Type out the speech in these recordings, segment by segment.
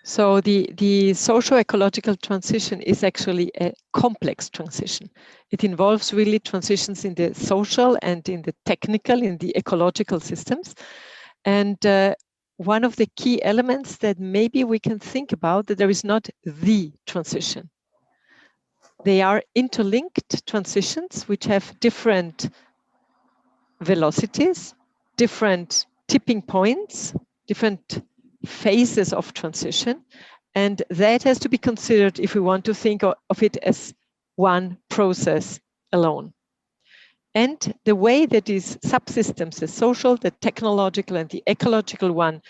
So the socio-ecological transition is actually a complex transition. It involves really transitions in the social and in the technical, in the ecological systems. And one of the key elements that maybe we can think about, that there is not the transition. They are interlinked transitions which have different velocities, different tipping points, different phases of transition. And that has to be considered if we want to think of it as one process alone. And the way that these subsystems, the social, the technological, and the ecological one,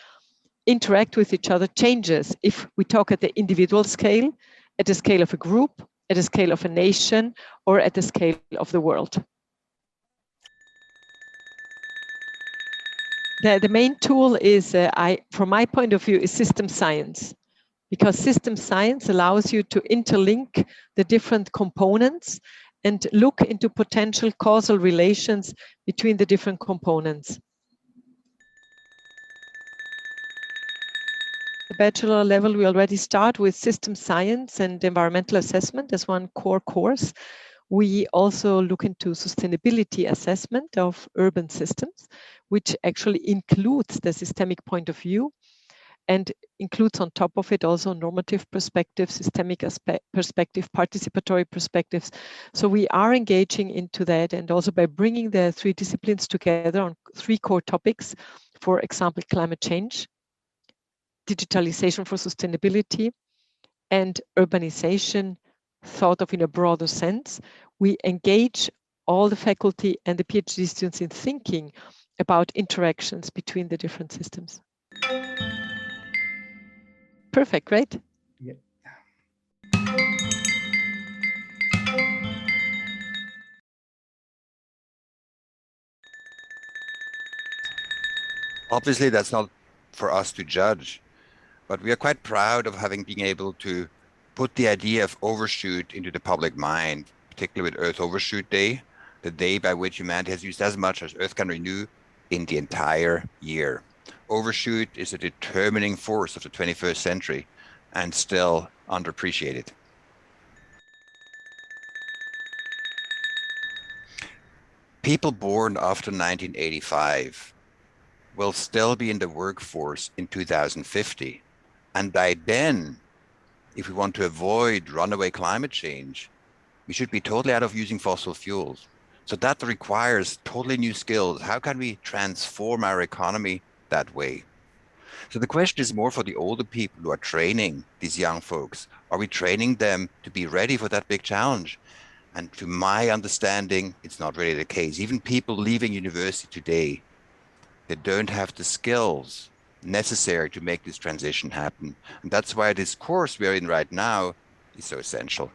interact with each other changes if we talk at the individual scale, at the scale of a group, at the scale of a nation, or at the scale of the world. The main tool is, from my point of view, is system science, because system science allows you to interlink the different components and look into potential causal relations between the different components. The bachelor level, we already start with system science and environmental assessment as one core course. We also look into sustainability assessment of urban systems, which actually includes the systemic point of view and includes on top of it also normative perspective, systemic perspective, participatory perspectives. So we are engaging into that, and also by bringing the three disciplines together on three core topics, for example, climate change, digitalization for sustainability, and urbanization thought of in a broader sense. We engage all the faculty and the PhD students in thinking about interactions between the different systems. Perfect, right? Yeah. Obviously, that's not for us to judge, but we are quite proud of having been able to put the idea of overshoot into the public mind, particularly with Earth Overshoot Day, the day by which humanity has used as much as Earth can renew in the entire year. Overshoot is a determining force of the 21st century and still underappreciated. People born after 1985 will still be in the workforce in 2050. And by then, if we want to avoid runaway climate change, we should be totally out of using fossil fuels. So that requires totally new skills. How can we transform our economy that way? So the question is more for the older people who are training these young folks. Are we training them to be ready for that big challenge? And to my understanding, it's not really the case. Even people leaving university today, they don't have the skills necessary to make this transition happen. And that's why this course we're in right now is so essential.